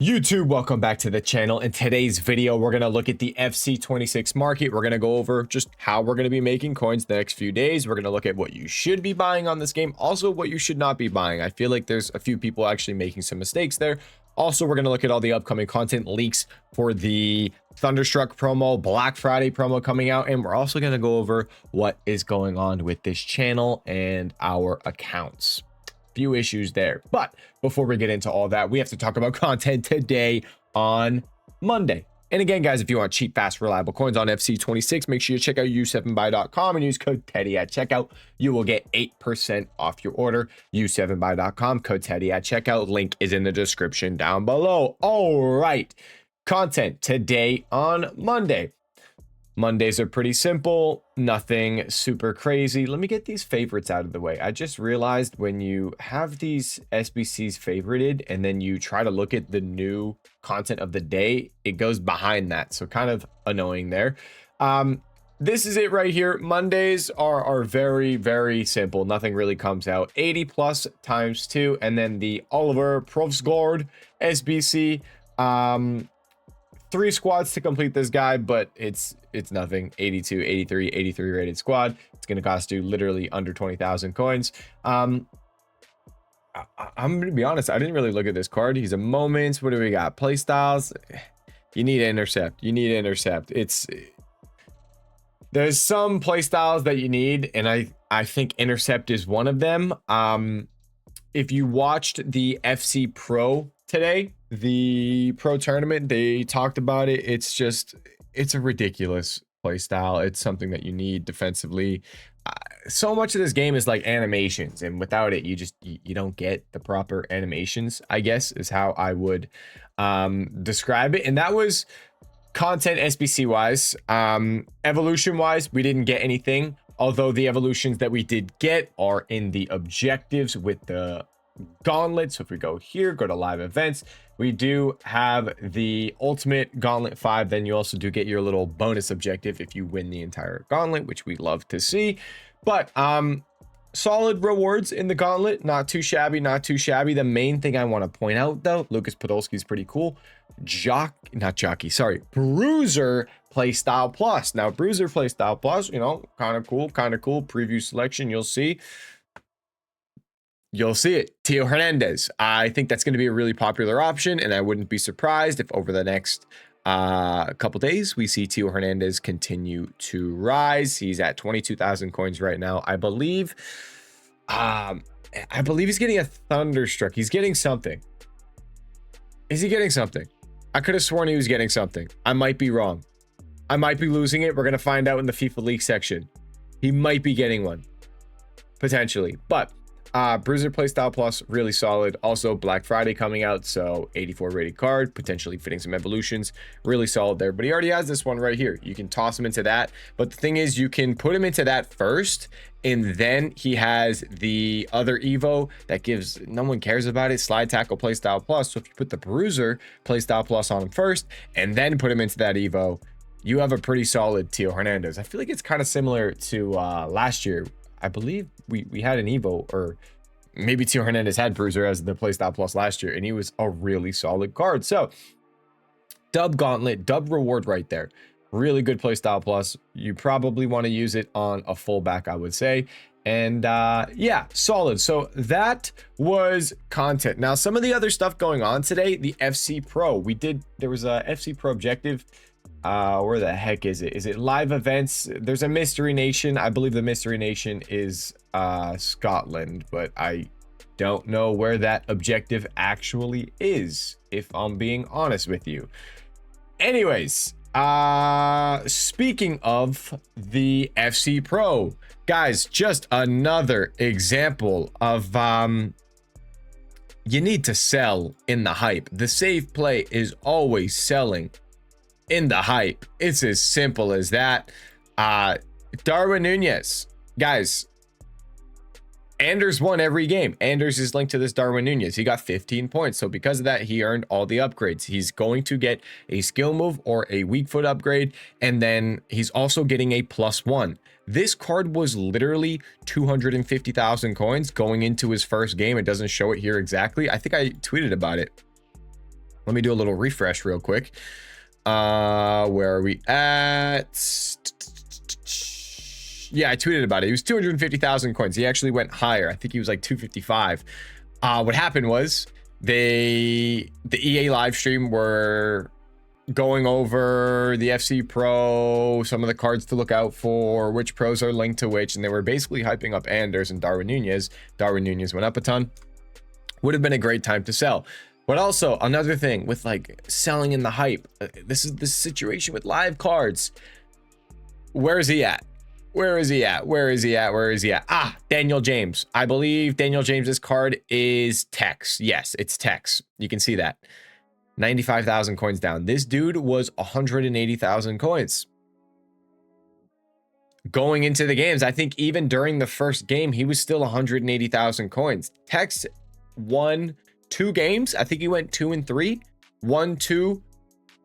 YouTube, welcome back to the channel. In today's video, we're going to look at the FC26 market. We're going to go over just how we're going to be making coins the next few days. We're going to look at what you should be buying on this game, also what you should not be buying. I feel like there's a few people actually making some mistakes there. Also, we're going to look at all the upcoming content leaks for the Thunderstruck promo, Black Friday promo coming out, and we're also going to go over what is going on with this channel and our accounts. Few issues there, but before we get into all that, we have to talk about content today on Monday. And again, guys, if you want cheap, fast, reliable coins on FC26, make sure you check out u7buy.com and use code Teddy at checkout. You will get 8% off your order. u7buy.com, code Teddy at checkout. Link is in the description down below. All right, content today on Monday. Mondays are pretty simple, nothing super crazy. Let me get these favorites out of the way. I just realized when you have these SBCs favorited and then you try to look at the new content of the day, it goes behind that. So kind of annoying there. This is it right here. Mondays are very, very simple. Nothing really comes out. 80 plus times 2. And then the Oliver Provsgaard SBC. 3 squads to complete this guy, but it's nothing. 82, 83 rated squad. It's going to cost you literally under 20,000 coins. I'm going to be honest, I didn't really look at this card. He's a moments. What do we got? Play styles. You need to intercept. You need to intercept. There's some play styles that you need, and I think intercept is one of them. If you watched the FC Pro today, the pro tournament, they talked about it. It's a ridiculous play style. It's something that you need defensively. So much of this game is like animations, and without it, you don't get the proper animations, I guess is how I would describe it. And that was content SBC wise. Evolution wise, we didn't get anything, although the evolutions that we did get are in the objectives with the gauntlet. So if we go here, go to live events, we do have the ultimate gauntlet 5. Then you also do get your little bonus objective if you win the entire gauntlet, which we love to see. But solid rewards in the gauntlet, not too shabby, not too shabby. The main thing I want to point out though, Lucas Podolski is pretty cool. Bruiser Playstyle Plus. Now Bruiser Playstyle Plus, you know, kind of cool. Preview selection, you'll see it. Theo Hernandez. I think that's going to be a really popular option, and I wouldn't be surprised if over the next couple days we see Theo Hernandez continue to rise. He's at 22,000 coins right now, I believe. I believe he's getting a Thunderstruck. He's getting something. Is he getting something? I could have sworn he was getting something. I might be wrong. I might be losing it. We're going to find out in the FIFA League section. He might be getting one potentially, but Bruiser Playstyle Plus, really solid. Also Black Friday coming out, so 84 rated card, potentially fitting some evolutions, really solid there. But he already has this one right here. You can toss him into that, but the thing is, you can put him into that first, and then he has the other Evo that gives, no one cares about it, Slide Tackle Playstyle Plus. So if you put the Bruiser Playstyle Plus on him first and then put him into that Evo, you have a pretty solid Theo Hernandez. I feel like it's kind of similar to last year. I believe we had an Evo, or maybe Theo Hernandez had Bruiser as the Playstyle Plus last year, and he was a really solid card. So dub gauntlet, dub reward right there. Really good Playstyle Plus. You probably want to use it on a fullback, I would say. And yeah, solid. So that was content. Now, some of the other stuff going on today, the FC Pro. There was a FC Pro objective. Where the heck is it? Is it live events? There's a Mystery Nation. I believe the Mystery Nation is Scotland, but I don't know where that objective actually is, if I'm being honest with you. Anyways, speaking of the FC Pro, guys, just another example of you need to sell in the hype. The save play is always selling in the hype. It's as simple as that. Darwin Nunez, guys, Anders won every game. Anders is linked to this Darwin Nunez. He got 15 points. So because of that, he earned all the upgrades. He's going to get a skill move or a weak foot upgrade. And then he's also getting a +1. This card was literally 250,000 coins going into his first game. It doesn't show it here exactly. I think I tweeted about it. Let me do a little refresh real quick. Where are we at? Yeah, I tweeted about it. He was 250,000 coins. He actually went higher. I think he was like 255. What happened was the EA live stream were going over the FC Pro, some of the cards to look out for, which pros are linked to which, and they were basically hyping up Anders and Darwin Nunez. Darwin Nunez went up a ton. Would have been a great time to sell. But also another thing with like selling in the hype, this is the situation with live cards. Where is he at? Where is he at? Where is he at? Where is he at? Ah, Daniel James. I believe Daniel James's card is Tex. Yes, it's Tex. You can see that. 95,000 coins down. This dude was 180,000 coins. Going into the games, I think even during the first game, he was still 180,000 coins. Tex won 2 games. I think he went 2 and 3. Won 2,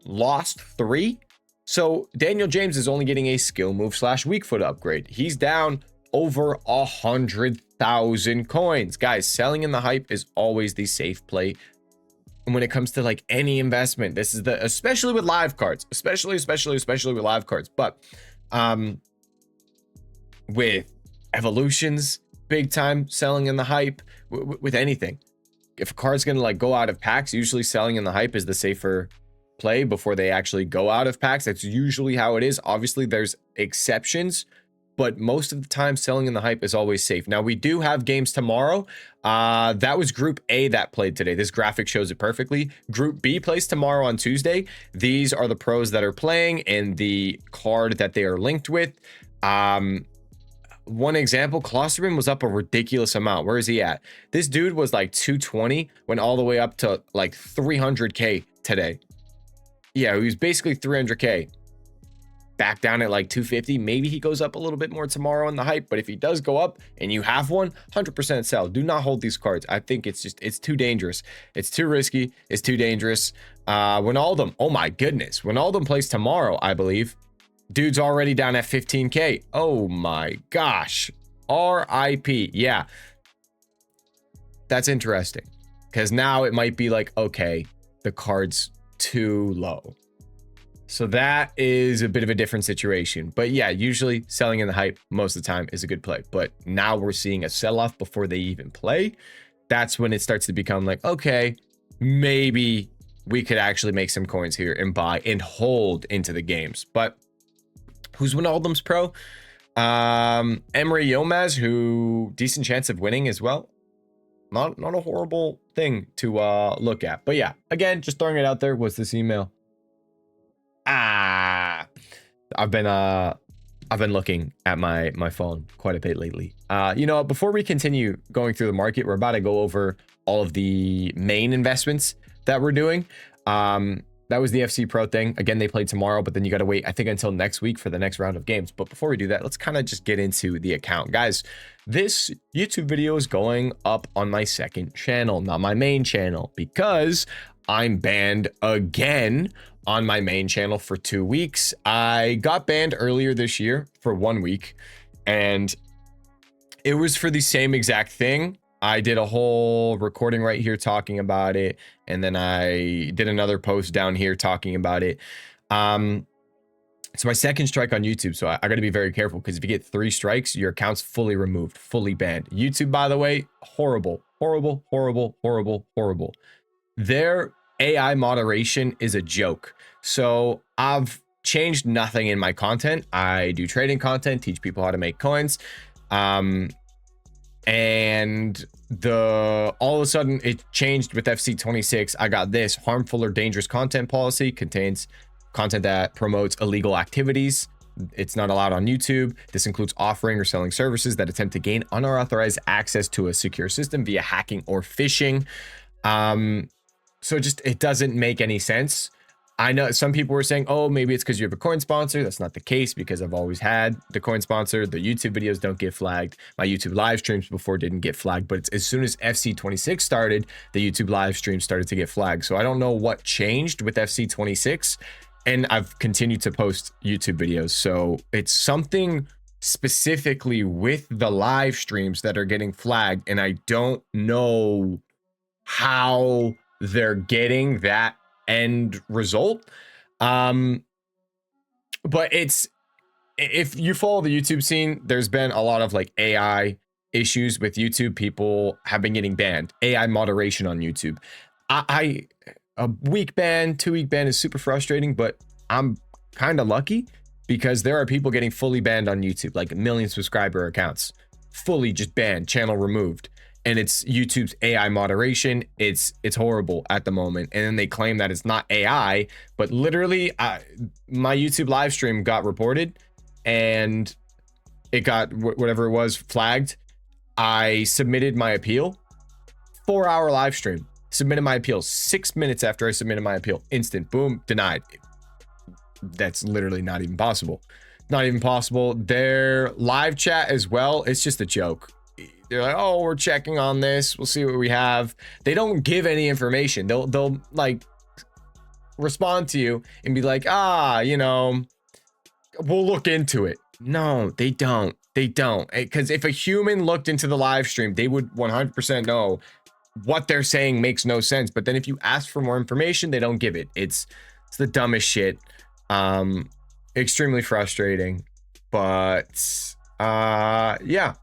lost 3. So Daniel James is only getting a skill move / weak foot upgrade. He's down over 100,000 coins. Guys, selling in the hype is always the safe play. And when it comes to like any investment, this is the, especially with live cards, especially with live cards, but with evolutions, big time selling in the hype with anything. If a card's going to like go out of packs, usually selling in the hype is the safer play before they actually go out of packs. That's usually how it is. Obviously there's exceptions, but most of the time selling in the hype is always safe. Now we do have games tomorrow. That was Group A that played today. This graphic shows it perfectly. Group B plays tomorrow on Tuesday. These are the pros that are playing and the card that they are linked with. One example, Klosterman was up a ridiculous amount. Where is he at? This dude was like 220, went all the way up to like 300k today. Yeah, he was basically 300k. Back down at like 250. Maybe he goes up a little bit more tomorrow in the hype, but if he does go up and you have one, 100% sell. Do not hold these cards. I think it's too dangerous. It's too risky. It's too dangerous. Wijnaldum, oh my goodness. Wijnaldum plays tomorrow, I believe. Dude's already down at 15k. Oh my gosh. RIP. Yeah. That's interesting. Because now it might be like, okay, the card's too low. So that is a bit of a different situation. But yeah, usually selling in the hype most of the time is a good play. But now we're seeing a sell-off before they even play. That's when it starts to become like, okay, maybe we could actually make some coins here and buy and hold into the games. But who's Wijnaldum's pro? Emery Yilmaz, who decent chance of winning as well. Not a horrible thing to look at. But yeah, again, just throwing it out there. What's this email? I've been looking at my phone quite a bit lately. You know, before we continue going through the market, we're about to go over all of the main investments that we're doing. That was the FC Pro thing. Again, they played tomorrow, but then you got to wait, I think, until next week for the next round of games. But before we do that, let's kind of just get into the account. Guys, this YouTube video is going up on my second channel, not my main channel, because I'm banned again on my main channel for 2 weeks. I got banned earlier this year for 1 week, and it was for the same exact thing. I did a whole recording right here talking about it, and then I did another post down here talking about it. It's my second strike on YouTube, so I got to be very careful, because if you get 3 strikes, your account's fully removed, fully banned. YouTube, by the way, horrible. Their AI moderation is a joke. So I've changed nothing in my content. I do trading content, teach people how to make coins. And all of a sudden it changed with FC26. I got this: harmful or dangerous content policy, contains content that promotes illegal activities. It's not allowed on YouTube. This includes offering or selling services that attempt to gain unauthorized access to a secure system via hacking or phishing. So it doesn't make any sense. I know some people were saying, oh, maybe it's because you have a coin sponsor. That's not the case, because I've always had the coin sponsor. The YouTube videos don't get flagged. My YouTube live streams before didn't get flagged, but as soon as FC26 started, the YouTube live stream started to get flagged. So I don't know what changed with FC26, and I've continued to post YouTube videos. So it's something specifically with the live streams that are getting flagged, and I don't know how they're getting that end result. But if you follow the YouTube scene, there's been a lot of like AI issues with YouTube. People have been getting banned. AI moderation on YouTube. A week ban, 2-week ban is super frustrating, but I'm kind of lucky because there are people getting fully banned on YouTube, like 1 million subscriber accounts, fully just banned, channel removed. And it's YouTube's AI moderation. It's horrible at the moment. And then they claim that it's not AI, but literally my YouTube live stream got reported and it got whatever it was flagged. I submitted my appeal, 4-hour live stream, submitted my appeal 6 minutes after I submitted my appeal, instant boom, denied. That's literally not even possible. Not even possible. Their live chat as well, it's just a joke. They're like, oh, we're checking on this, we'll see what we have. They don't give any information. They'll like respond to you and be like, you know, we'll look into it. No, they don't. They don't. Because if a human looked into the live stream, they would 100% know what they're saying makes no sense. But then if you ask for more information, they don't give it. It's the dumbest shit. Extremely frustrating. But yeah,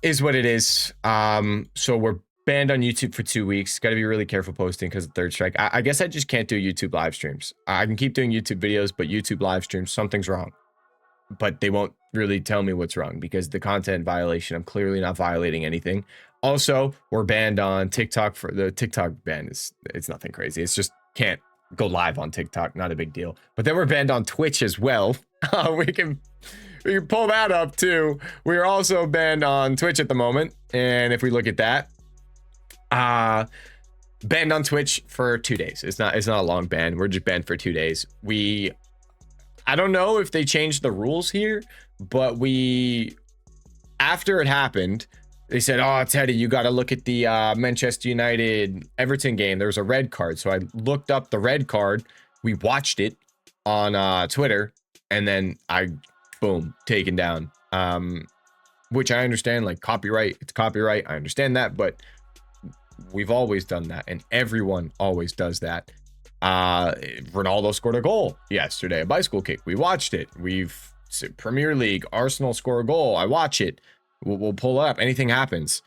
is what it is. So we're banned on YouTube for 2 weeks. Got to be really careful posting because of third strike. I guess I just can't do YouTube live streams. I can keep doing YouTube videos, but YouTube live streams, something's wrong. But they won't really tell me what's wrong because the content violation, I'm clearly not violating anything. Also, we're banned on TikTok. For the TikTok ban it's nothing crazy. It's just can't go live on TikTok, not a big deal. But then we're banned on Twitch as well. We can pull that up too. We are also banned on Twitch at the moment. And if we look at that, banned on Twitch for 2 days. It's not a long ban. We're just banned for 2 days. I don't know if they changed the rules here, but after it happened, they said, oh, Teddy, you got to look at the Manchester United Everton game. There was a red card. So I looked up the red card. We watched it on Twitter, and then boom, taken down. Which I understand, like copyright, it's copyright. I understand that, but we've always done that, and everyone always does that. Ronaldo scored a goal yesterday, a bicycle kick. We watched it. Premier League, Arsenal score a goal. I watch it. We'll pull up. Anything happens.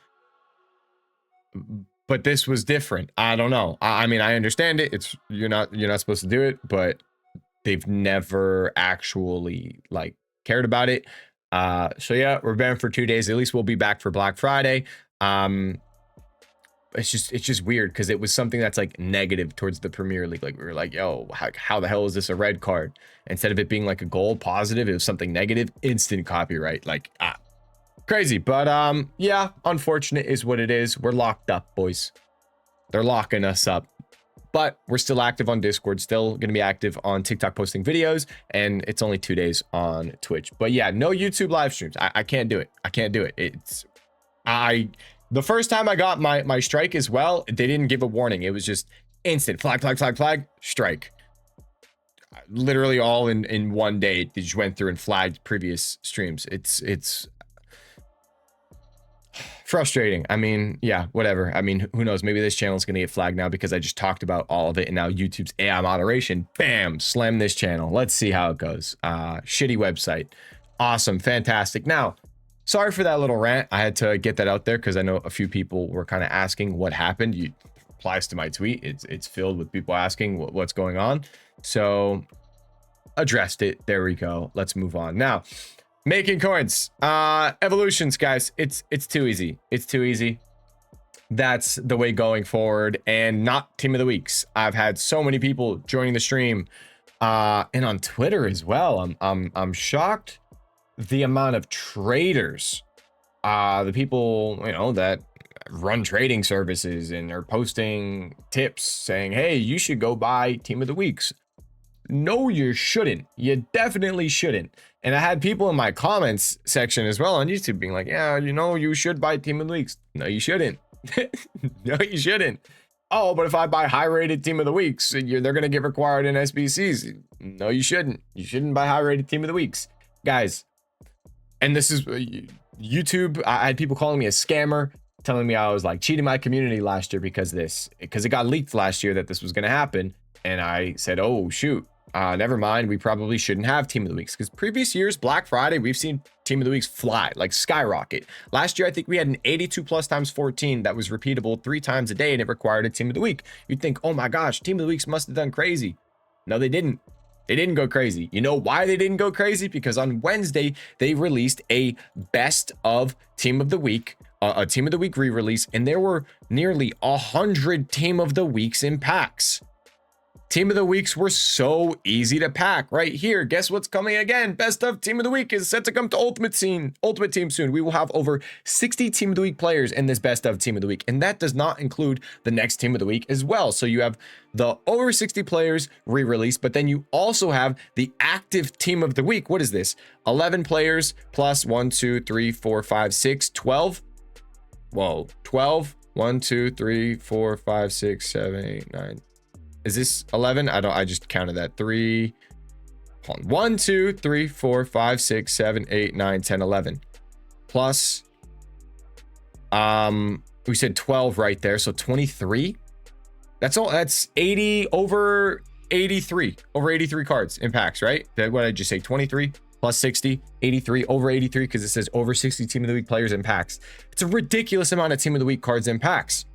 But this was different. I don't know. I mean, I understand it. You're not supposed to do it, but they've never actually like cared about it. So yeah, we're banned for 2 days. At least we'll be back for Black Friday. It's just weird because it was something that's like negative towards the Premier League. Like we were like, yo, how the hell is this a red card? Instead of it being like a goal positive, it was something negative. Instant copyright. Like crazy. But yeah, unfortunate is what it is. We're locked up, boys. They're locking us up. But we're still active on Discord, still going to be active on TikTok posting videos, and it's only 2 days on Twitch. But yeah, no YouTube live streams. I can't do it. I can't do it. The first time I got my strike as well, they didn't give a warning. It was just instant flag, strike. Literally all in one day. They just went through and flagged previous streams. It's frustrating. I mean, yeah, whatever. I mean, who knows? Maybe this channel is going to get flagged now because I just talked about all of it, and now YouTube's AI moderation, bam, slam this channel. Let's see how it goes. Shitty website. Awesome. Fantastic. Now, sorry for that little rant. I had to get that out there because I know a few people were kind of asking what happened. It applies to my tweet. It's filled with people asking what's going on. So addressed it. There we go. Let's move on. Now, making coins. Evolutions, guys. It's too easy. It's too easy. That's the way going forward, and not team of the weeks. I've had so many people joining the stream and on Twitter as well. I'm shocked the amount of traders, the people, that run trading services and are posting tips saying, hey, you should go buy team of the weeks. No, you shouldn't. You definitely shouldn't. And I had people in my comments section as well on YouTube being like, yeah, you should buy team of the weeks. No, you shouldn't. No, you shouldn't. Oh, but if I buy high rated team of the weeks, they're going to get required in SBCs. No, you shouldn't. You shouldn't buy high rated team of the weeks, guys. And this is YouTube. I had people calling me a scammer. telling me I was like cheating my community last year because it got leaked last year that this was going to happen. And I said, oh, shoot. Never mind. We probably shouldn't have team of the weeks because previous years, Black Friday, we've seen team of the weeks fly, like skyrocket. Last year, I think we had an 82 plus times 14 that was repeatable 3 times a day and it required a team of the week. You'd think, oh my gosh, team of the weeks must have done crazy. No, they didn't. They didn't go crazy. You know why they didn't go crazy? Because on Wednesday, they released a best of team of the week, a team of the week re-release, and there were nearly 100 team of the weeks in packs. Team of the weeks were so easy to pack right here. Guess what's coming again? Best of team of the week is set to come to Ultimate Team soon. We will have over 60 team of the week players in this best of team of the week. And that does not include the next team of the week as well. So you have the over 60 players re-release, but then you also have the active team of the week. What is this? 11 players plus 1, 2, 3, 4, 5, 6, 12. Whoa, 12. 1, 2, 3, 4, 5, 6, 7, 8, 9. Is this 11? I just counted that. 3. Hold on. 1, 2, 3, 4, 5, 6, 7, 8, 9, 10, 11. Plus, we said 12 right there. So 23. That's all. That's 80 over 83. Over 83 cards in packs, right? That what I just say? 23 plus 60, 83, over 83, because it says over 60 team of the week players in packs. It's a ridiculous amount of team of the week cards in packs.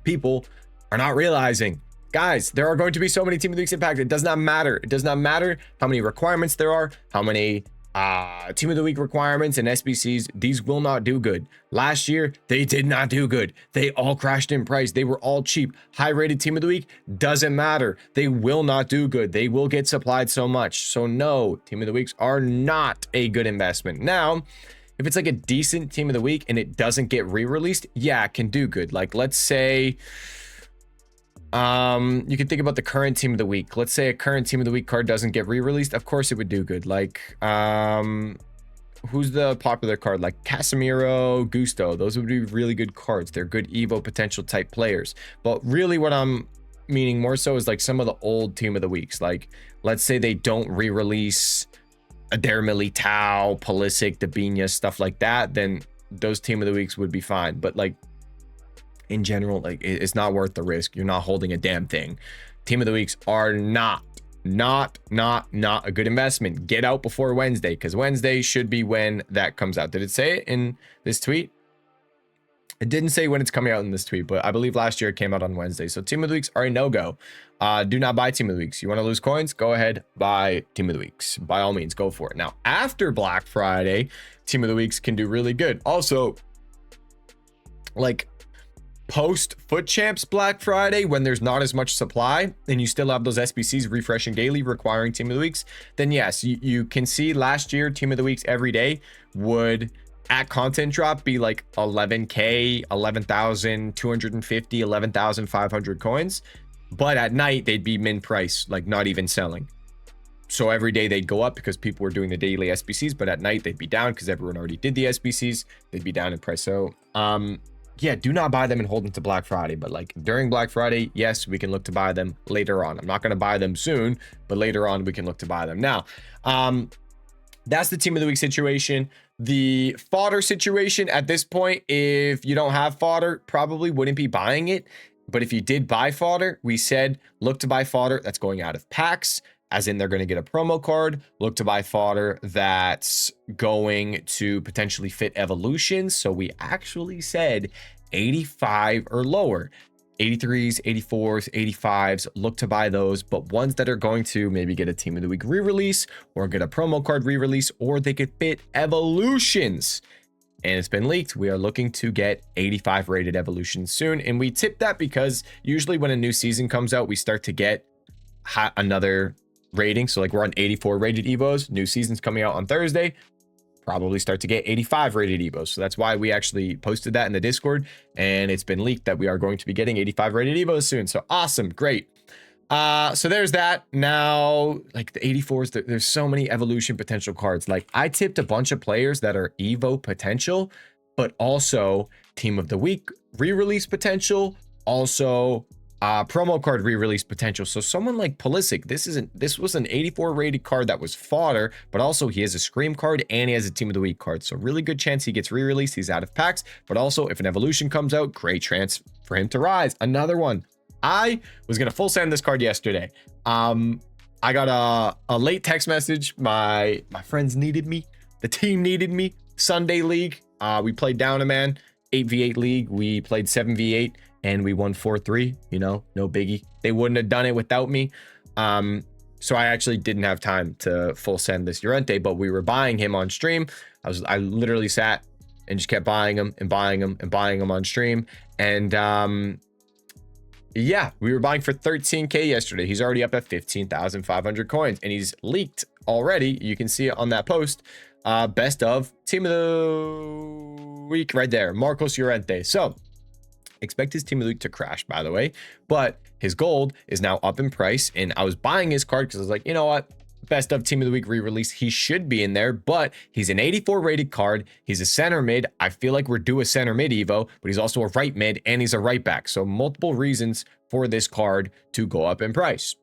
People are not realizing. Guys, there are going to be so many team of the weeks impact. It does not matter. It does not matter how many requirements there are, how many team of the week requirements and SBCs. These will not do good. Last year, they did not do good. They all crashed in price. They were all cheap. High rated team of the week doesn't matter. They will not do good. They will get supplied so much. So no, team of the weeks are not a good investment. Now, if it's like a decent team of the week and it doesn't get re-released, yeah, it can do good. Like let's say, you can think about the current team of the week. Let's say a current team of the week card doesn't get re-released. Of course it would do good. Like, who's the popular card? Like Casemiro, Gusto. Those would be really good cards. They're good Evo potential type players. But really what I'm meaning more so is like some of the old team of the weeks. Like, let's say they don't re-release Adair Militao, Pulisic, Dabinia, stuff like that. Then those team of the weeks would be fine. But like, in general, like it's not worth the risk. You're not holding a damn thing. Team of the weeks are not a good investment. Get out before Wednesday, because Wednesday should be when that comes out. Did it say it in this tweet? It didn't say when it's coming out in this tweet, but I believe last year it came out on Wednesday. So team of the weeks are a no-go. Do not buy team of the weeks. You want to lose coins? Go ahead, buy team of the weeks. By all means, go for it. Now, after Black Friday, team of the weeks can do really good. Also, like, post Foot Champs Black Friday, when there's not as much supply and you still have those SBCs refreshing daily requiring team of the weeks, then yes, you can see last year team of the weeks every day would at content drop be like 11k, 11,250, 11,500 coins, but at night they'd be min price, like not even selling. So every day they'd go up because people were doing the daily SBCs, but at night they'd be down because everyone already did the SBCs. They'd be down in price. So yeah, do not buy them and hold them to Black Friday. But like during Black Friday, yes, we can look to buy them later on. I'm not going to buy them soon, but later on we can look to buy them. Now, that's the team of the week situation. The fodder situation at this point, if you don't have fodder, probably wouldn't be buying it. But if you did buy fodder, we said look to buy fodder that's going out of packs, as in they're going to get a promo card. Look to buy fodder that's going to potentially fit evolutions. So we actually said 85 or lower. 83s, 84s, 85s, look to buy those, but ones that are going to maybe get a team of the week re-release or get a promo card re-release, or they could fit evolutions. And it's been leaked. We are looking to get 85 rated evolutions soon. And we tip that because usually when a new season comes out, we start to get another rating. So like we're on 84 rated Evos, new season's coming out on Thursday, probably start to get 85 rated Evos. So that's why we actually posted that in the Discord, and it's been leaked that we are going to be getting 85 rated Evos soon. So awesome, great. So there's that. Now, like the 84s, there's so many evolution potential cards. Like I tipped a bunch of players that are Evo potential, but also team of the week re-release potential, also Promo card re-release potential. So someone like Pulisic, this was an 84 rated card that was fodder, but also he has a Scream card and he has a Team of the Week card. So really good chance he gets re-released. He's out of packs, but also if an evolution comes out, great chance for him to rise. Another one. I was gonna full send this card yesterday. I got a late text message. My friends needed me. The team needed me. Sunday league. We played down a man. 8v8 league. We played 7v8 and we won 4-3. You know, no biggie. They wouldn't have done it without me. So I actually didn't have time to full send this Llorente, but we were buying him on stream. I literally sat and just kept buying him and buying him and buying him on stream. And yeah, we were buying for 13K yesterday. He's already up at 15,500 coins and he's leaked already. You can see it on that post. Best of Team of the Week right there, Marcos Llorente. So expect his Team of the Week to crash, by the way, but his gold is now up in price. And I was buying his card because I was like, you know what? Best of Team of the Week re-release. He should be in there, but he's an 84 rated card. He's a center mid. I feel like we're due a center mid Evo, but he's also a right mid and he's a right back. So multiple reasons for this card to go up in price.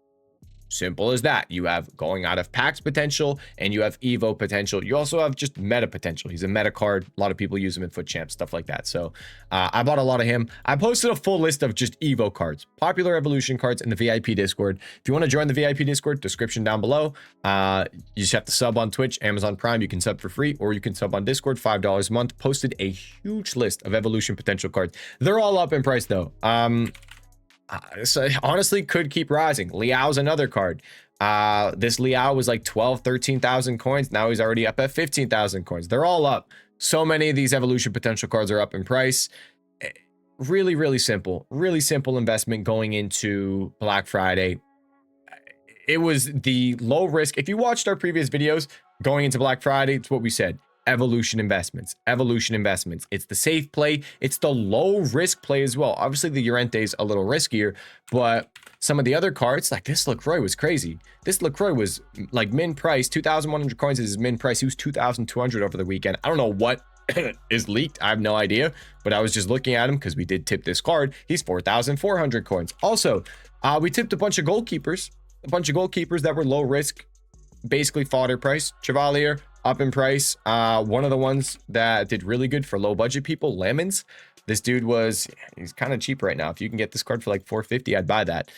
Simple as that. You have going out of packs potential and you have Evo potential. You also have just meta potential. He's a meta card. A lot of people use him in FUT Champs, stuff like that. So I bought a lot of him. I posted a full list of just Evo cards, popular evolution cards in the VIP Discord. If you want to join the VIP Discord, description down below. You just have to sub on Twitch, Amazon Prime. You can sub for free or you can sub on Discord, $5 a month. Posted a huge list of evolution potential cards. They're all up in price though. So honestly could keep rising. Liao's another card. This Liao was like 13,000 coins. Now he's already up at 15,000 coins. They're all up. So many of these evolution potential cards are up in price. Really simple investment going into Black Friday. It was the low risk. If you watched our previous videos going into Black Friday, it's what we said. Evolution investments. It's the safe play. It's the low risk play as well. Obviously the Llorente is a little riskier, but some of the other cards like this LaCroix was crazy. This LaCroix was like min price, 2,100 coins is his min price. He was 2,200 over the weekend. I don't know what is leaked. I have no idea, but I was just looking at him because we did tip this card. He's 4,400 coins. Also, we tipped a bunch of goalkeepers that were low risk, basically fodder price. Chevalier up in price. One of the ones that did really good for low budget people, Lemons. This dude he's kind of cheap right now. If you can get this card for like 450, I'd buy that.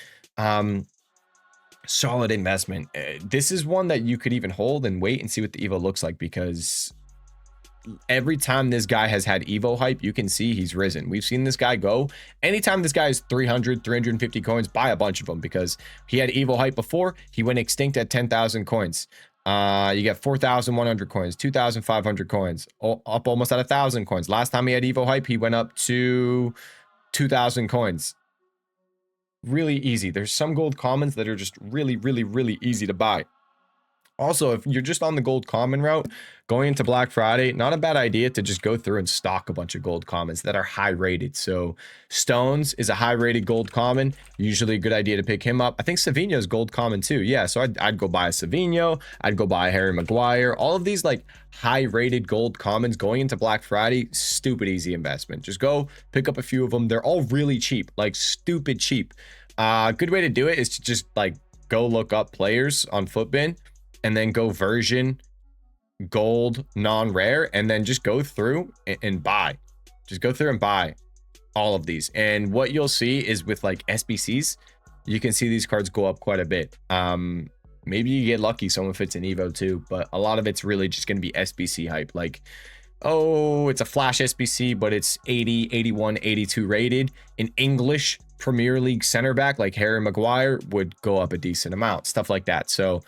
Solid investment. This is one that you could even hold and wait and see what the Evo looks like, because every time this guy has had Evo hype, you can see he's risen. We've seen this guy go. Anytime this guy is 300, 350 coins, buy a bunch of them, because he had Evo hype before. He went extinct at 10,000 coins. You get 4,100 coins, 2,500 coins, up almost at 1,000 coins. Last time he had Evo hype, he went up to 2,000 coins. Really easy. There's some gold commons that are just really easy to buy. Also, if you're just on the gold common route going into Black Friday, not a bad idea to just go through and stock a bunch of gold commons that are high rated. So Stones is a high rated gold common, usually a good idea to pick him up. I think Savinho is gold common too. Yeah, so I'd go buy a Savinho, I'd go buy a Harry Maguire. All of these like high rated gold commons going into Black Friday, stupid easy investment. Just go pick up a few of them. They're all really cheap, like stupid cheap. Good way to do it is to just like go look up players on Footbin and then go version gold non-rare and then just go through and buy. Just go through and buy all of these. And what you'll see is with like SBCs, you can see these cards go up quite a bit. Maybe you get lucky, someone fits an Evo too, but a lot of it's really just going to be SBC hype. Like, oh, it's a flash SBC, but it's 80, 81, 82 rated. An English Premier League center back like Harry Maguire would go up a decent amount, stuff like that. So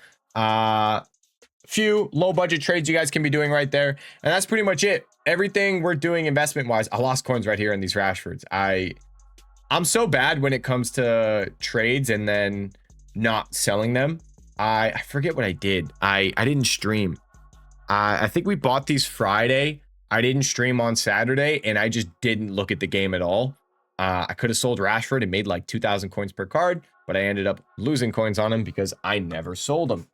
few low budget trades you guys can be doing right there, and that's pretty much it. Everything we're doing investment wise. I lost coins right here in these Rashfords. I'm so bad when it comes to trades and then not selling them. I forget what I did. I didn't stream. I think we bought these Friday. I didn't stream on Saturday and I just didn't look at the game at all. I could have sold Rashford and made like 2,000 coins per card, but I ended up losing coins on him because I never sold them.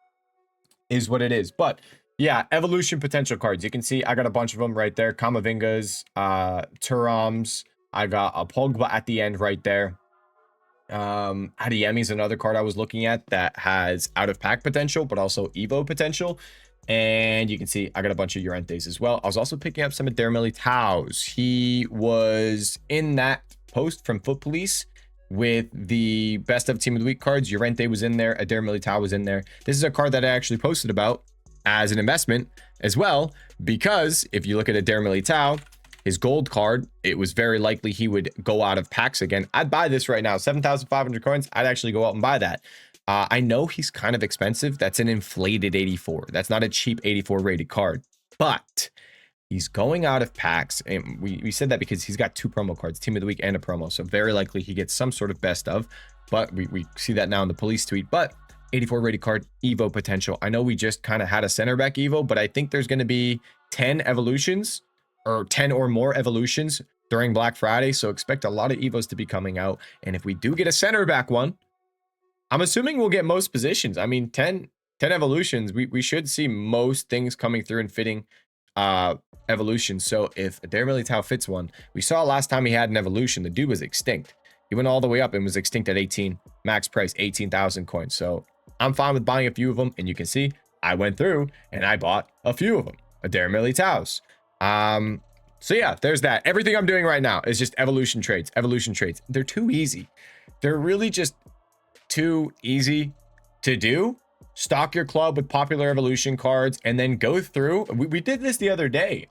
Is what it is. But yeah, evolution potential cards. You can see I got a bunch of them right there. Kamavingas, Turams. I got a Pogba at the end right there. Adeyemi is another card I was looking at that has out of pack potential, but also Evo potential. And you can see I got a bunch of Llorentes as well. I was also picking up some of Dermily Tao's. He was in that post from Foot Police with the best of team of the week cards. Llorente was in there. Adair Militao was in there. This is a card that I actually posted about as an investment as well, because if you look at Adair Militao, his gold card, it was very likely he would go out of packs again. I'd buy this right now, 7,500 coins. I'd actually go out and buy that. I know he's kind of expensive. That's an inflated 84. That's not a cheap 84 rated card, but he's going out of packs. And we said that because he's got 2 promo cards, team of the week and a promo. So very likely he gets some sort of best of, but we see that now in the police tweet. But 84 rated card, Evo potential. I know we just kind of had a center back Evo, but I think there's going to be 10 evolutions or 10 or more evolutions during Black Friday. So expect a lot of Evos to be coming out. And if we do get a center back one, I'm assuming we'll get most positions. I mean, 10 evolutions, we should see most things coming through and fitting evolutions. So if Adair Militao fits one, we saw last time he had an evolution, the dude was extinct. He went all the way up and was extinct at 18, max price 18,000 coins. So I'm fine with buying a few of them. And you can see I went through and I bought a few of them, Adair Militao's. So yeah, there's that. Everything I'm doing right now is just evolution trades. They're too easy. They're really just too easy to do. Stock your club with popular evolution cards and then go through. We did this the other day.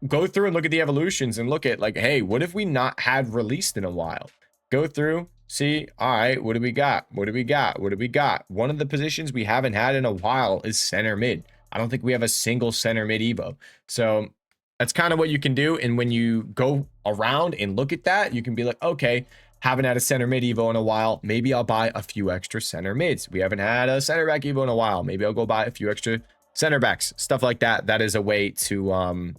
Go through and look at the evolutions and look at like, hey, what if we not had released in a while? Go through, see, all right, what do we got? What do we got? What do we got? One of the positions we haven't had in a while is center mid. I don't think we have a single center mid Evo. So that's kind of what you can do. And when you go around and look at that, you can be like, okay, haven't had a center mid Evo in a while. Maybe I'll buy a few extra center mids. We haven't had a center back Evo in a while. Maybe I'll go buy a few extra center backs, stuff like that. That is a way to,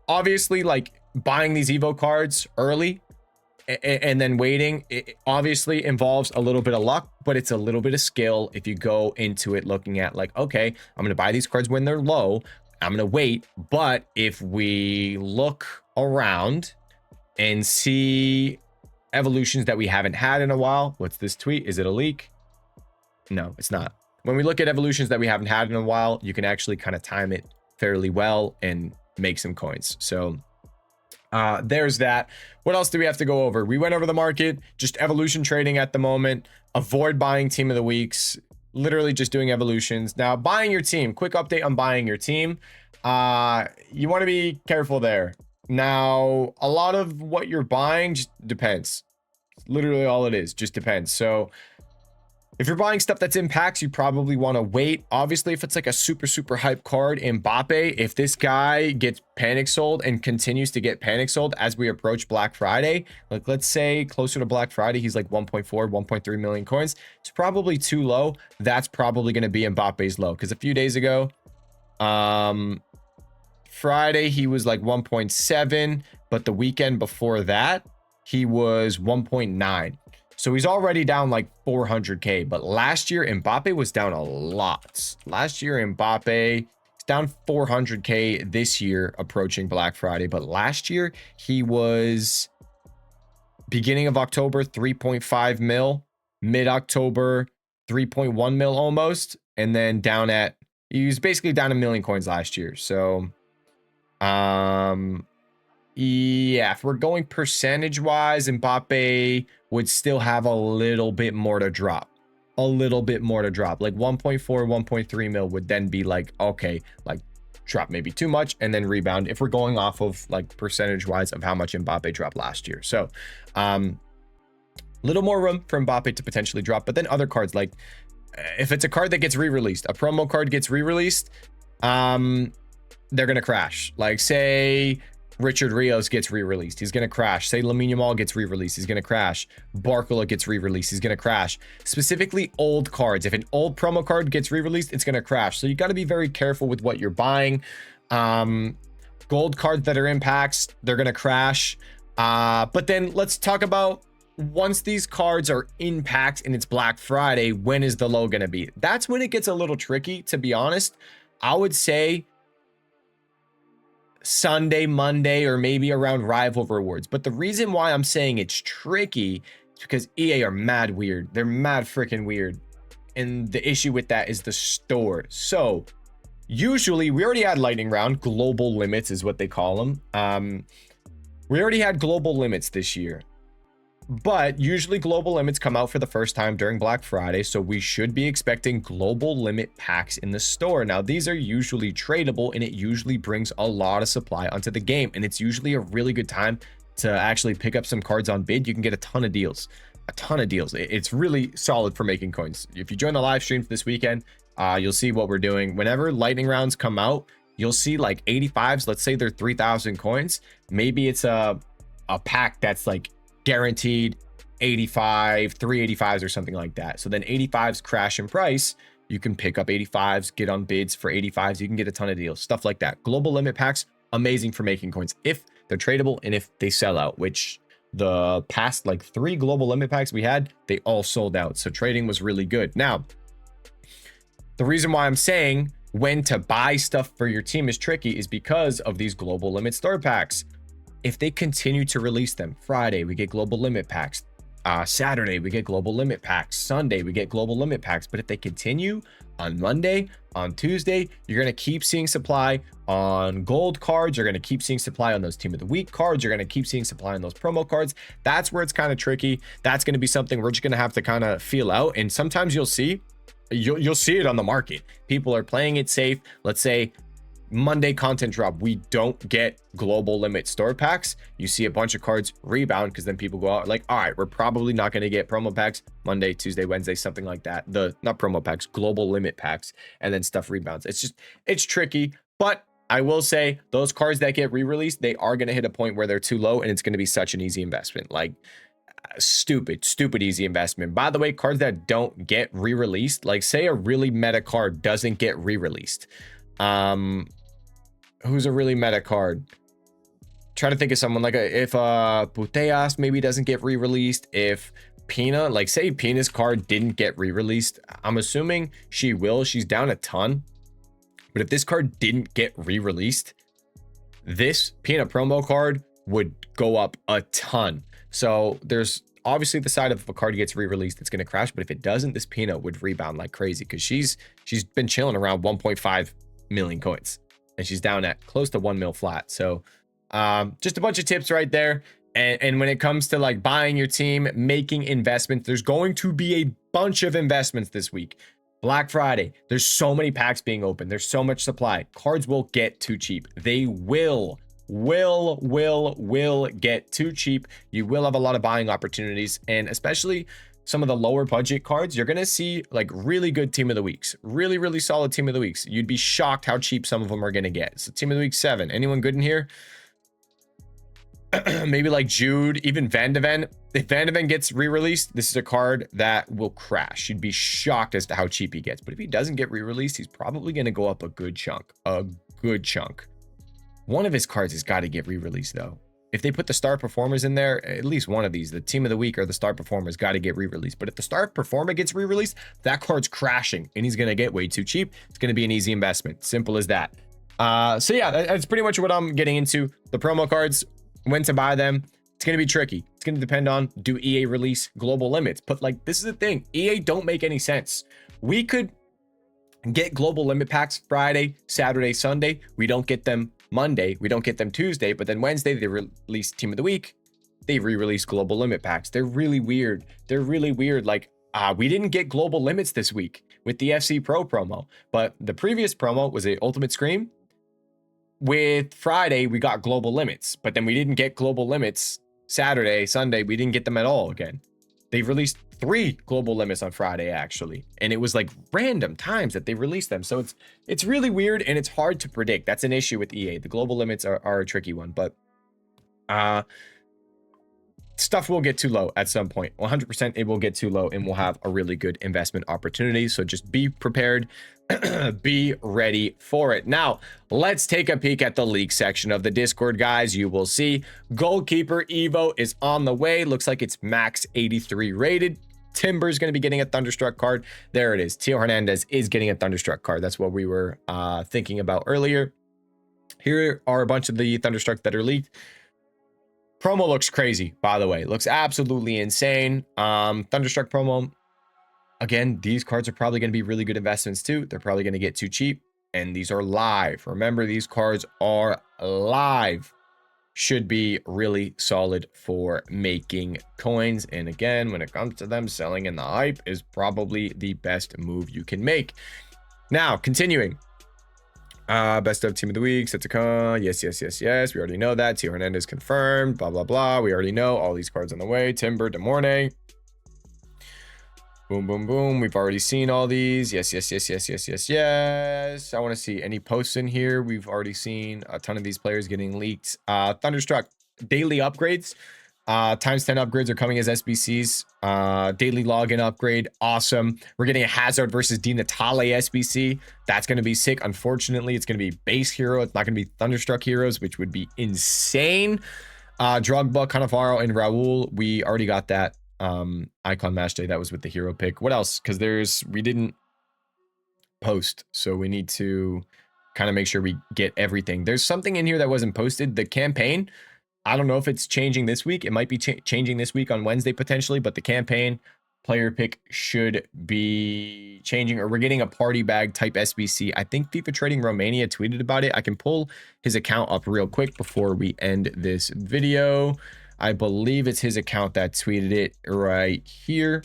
obviously, like buying these Evo cards early and then waiting, it obviously involves a little bit of luck, but it's a little bit of skill if you go into it looking at like, okay, I'm going to buy these cards when they're low. I'm going to wait. But if we look around and see evolutions that we haven't had in a while, what's this tweet? Is it a leak? No, it's not. When we look at evolutions that we haven't had in a while, you can actually kind of time it fairly well and make some coins. So there's that. What else do we have to go over? We went over the market, just evolution trading at the moment. Avoid buying team of the weeks, literally just doing evolutions. Now, buying your team, quick update on buying your team. You want to be careful there. Now, a lot of what you're buying just depends. Literally all it is, just depends. So if you're buying stuff that's in packs, you probably want to wait. Obviously, if it's like a super hype card, Mbappe, if this guy gets panic sold and continues to get panic sold as we approach Black Friday, like let's say closer to Black Friday, he's like 1.4, 1.3 million coins. It's probably too low. That's probably going to be Mbappe's low. Because a few days ago, Friday, he was like 1.7, but the weekend before that, he was 1.9. So he's already down like 400K, but last year Mbappe was down a lot. Last year Mbappe is down 400K this year approaching Black Friday, but last year he was beginning of October 3.5 mil, mid-October 3.1 mil almost, and then down at, he was basically down 1 million coins last year. So yeah, if we're going percentage wise, Mbappe would still have a little bit more to drop. A little bit more to drop. Like 1.4, 1.3 mil would then be like, okay, like drop maybe too much and then rebound if we're going off of like percentage wise of how much Mbappe dropped last year. So little more room for Mbappe to potentially drop. But then other cards, like if it's a card that gets re-released, a promo card gets re-released, they're gonna crash. Like say Richard Rios gets re-released, he's gonna crash. Say Lamine Yamal gets re-released, he's gonna crash. Barcola gets re-released, he's gonna crash. Specifically old cards, if an old promo card gets re-released, it's gonna crash. So you got to be very careful with what you're buying. Gold cards that are in packs, they're gonna crash. But then let's talk about once these cards are in packs and it's Black Friday, when is the low gonna be? That's when it gets a little tricky, to be honest. I would say Sunday, Monday, or maybe around rival rewards. But the reason why I'm saying it's tricky is because EA are mad weird. They're mad freaking weird. And the issue with that is the store. So usually we already had lightning round. Global limits is what they call them. We already had global limits this year. But usually global limits come out for the first time during Black Friday, so we should be expecting global limit packs in the store. Now, these are usually tradable, and it usually brings a lot of supply onto the game, and it's usually a really good time to actually pick up some cards on bid. You can get a ton of deals. It's really solid for making coins. If you join the live streams this weekend, you'll see what we're doing. Whenever lightning rounds come out, you'll see like 85s. Let's say they're 3,000 coins. Maybe it's a pack that's like guaranteed 85, 385s or something like that. So then 85s crash in price. You can pick up 85s, get on bids for 85s. You can get a ton of deals, stuff like that. Global limit packs, amazing for making coins if they're tradable and if they sell out, which the past like 3 global limit packs we had, they all sold out. So trading was really good. Now, the reason why I'm saying when to buy stuff for your team is tricky is because of these global limit store packs. If they continue to release them, Friday, we get global limit packs. Saturday, we get global limit packs. Sunday, we get global limit packs. But if they continue on Monday, on Tuesday, you're going to keep seeing supply on gold cards. You're going to keep seeing supply on those team of the week cards. You're going to keep seeing supply on those promo cards. That's where it's kind of tricky. That's going to be something we're just going to have to kind of feel out. And sometimes you'll see it on the market. People are playing it safe. Let's say Monday content drop, we don't get global limit store packs. You see a bunch of cards rebound because then people go out like, all right, we're probably not going to get promo packs Monday, Tuesday, Wednesday, something like that. Not promo packs, global limit packs, and then stuff rebounds. It's tricky, but I will say those cards that get re-released, they are going to hit a point where they're too low, and it's going to be such an easy investment. Like stupid easy investment. By the way, cards that don't get re-released, like say a really meta card doesn't get re-released. Who's a really meta card? Try to think of someone like if Puteas maybe doesn't get re-released. If Pina, like say Pina's card didn't get re-released, I'm assuming she will. She's down a ton. But if this card didn't get re-released, this Pina promo card would go up a ton. So there's obviously the side of if a card gets re-released, it's going to crash. But if it doesn't, this Pina would rebound like crazy because she's been chilling around 1.5 million coins. And she's down at close to 1 mil flat. So just a bunch of tips right there. And when it comes to like buying your team, making investments, there's going to be a bunch of investments this week. Black Friday, there's so many packs being opened. There's so much supply. Cards will get too cheap. They will get too cheap. You will have a lot of buying opportunities, and especially some of the lower budget cards, you're going to see like really good team of the weeks, really solid team of the weeks. You'd be shocked how cheap some of them are going to get. So team of the week 7, anyone good in here? Maybe like Jude, even Van de Ven. If Van de Ven gets re-released, this is a card that will crash. You'd be shocked as to how cheap he gets. But if he doesn't get re-released, he's probably going to go up a good chunk. One of his cards has got to get re-released though. If they put the star performers in there, at least one of these, the team of the week or the star performers, got to get re-released. But if the star performer gets re-released, that card's crashing and he's going to get way too cheap. It's going to be an easy investment. Simple as that. So yeah, that's pretty much what I'm getting into. The promo cards, when to buy them. It's going to be tricky. It's going to depend on, do EA release global limits? But like, this is the thing. EA don't make any sense. We could get global limit packs Friday, Saturday, Sunday. We don't get them Monday, we don't get them Tuesday, but then Wednesday they release team of the week. They re-release global limit packs. They're really weird. Like we didn't get global limits this week with the FC Pro promo, but the previous promo was a Ultimate Scream. With Friday we got global limits, but then we didn't get global limits Saturday, Sunday. We didn't get them at all again. They released 3 global limits on Friday actually, and it was like random times that they released them. So it's really weird and it's hard to predict. That's an issue with EA. The global limits are a tricky one, but stuff will get too low at some point. 100% it will get too low and we'll have a really good investment opportunity. So just be prepared, be ready for it. Now, let's take a peek at the league section of the Discord, guys. You will see Goalkeeper Evo is on the way. Looks like it's max 83 rated. Timber's going to be getting a Thunderstruck card. There it is. Teo Hernandez is getting a Thunderstruck card. That's what we were thinking about earlier. Here are a bunch of the Thunderstruck that are leaked. Promo looks crazy, by the way. Looks absolutely insane. Thunderstruck promo. Again, these cards are probably going to be really good investments too. They're probably going to get too cheap. And these are live. Remember, these cards are live. Should be really solid for making coins. And again, when it comes to them, selling in the hype is probably the best move you can make. Now, continuing. Best of team of the week, set to come. Yes. We already know that. Tio Hernandez confirmed. Blah, blah, blah. We already know all these cards on the way. Timber, DeMornay. Boom, boom, boom. We've already seen all these. Yes. I want to see any posts in here. We've already seen a ton of these players getting leaked. Thunderstruck daily upgrades. Times 10 upgrades are coming as SBCs. Daily login upgrade. Awesome. We're getting a Hazard versus Di Natale SBC. That's going to be sick. Unfortunately, it's going to be base hero. It's not going to be Thunderstruck heroes, which would be insane. Drogba, Cannavaro, and Raul. We already got that. Icon match day. That was with the hero pick. What else? Because we didn't post. So we need to kind of make sure we get everything. There's something in here that wasn't posted. The campaign. I don't know if it's changing this week. It might be changing this week on Wednesday potentially, but the campaign player pick should be changing, or we're getting a party bag type SBC. I think FIFA Trading Romania tweeted about it. I can pull his account up real quick before we end this video. I believe it's his account that tweeted it right here.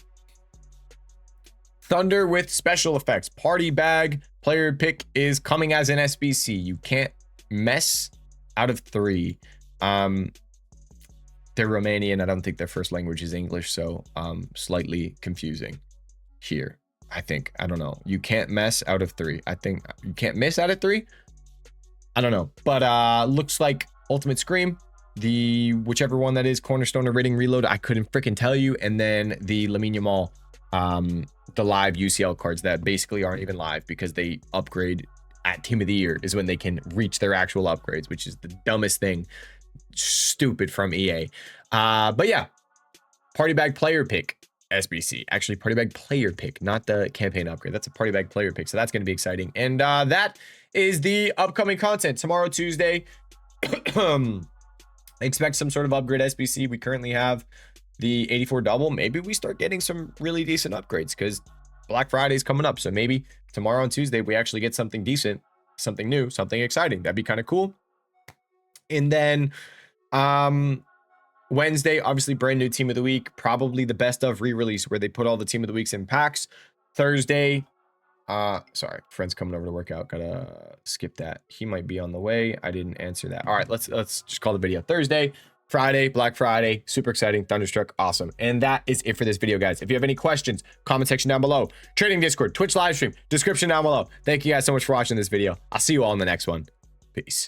Thunder with special effects. Party bag player pick is coming as an SBC. You can't mess out of 3. They're Romanian. I don't think their first language is English, so slightly confusing here. I don't know. You can't mess out of 3. I think you can't miss out of 3. I don't know, but looks like Ultimate Scream, the whichever one that is, Cornerstone or Rating Reload, I couldn't freaking tell you, and then the Lamine Yamal, the live UCL cards that basically aren't even live because they upgrade at Team of the Year is when they can reach their actual upgrades, which is the dumbest thing. Stupid from EA. But yeah, party bag player pick SBC. Actually, party bag player pick, not the campaign upgrade. That's a party bag player pick, so that's going to be exciting. And that is the upcoming content. Tomorrow, Tuesday, expect some sort of upgrade SBC. We currently have the 84 double. Maybe we start getting some really decent upgrades because Black Friday is coming up. So maybe tomorrow and Tuesday we actually get something decent, something new, something exciting. That'd be kind of cool. And then Wednesday, obviously brand new team of the week, probably the best of re-release where they put all the team of the weeks in packs. Thursday, sorry, friend's coming over to work out. Gotta skip that. He might be on the way. I didn't answer that. All right, let's just call the video. Thursday, Friday, Black Friday, super exciting. Thunderstruck, awesome. And that is it for this video, guys. If you have any questions, comment section down below. Trading Discord, Twitch live stream, description down below. Thank you guys so much for watching this video. I'll see you all in the next one. Peace.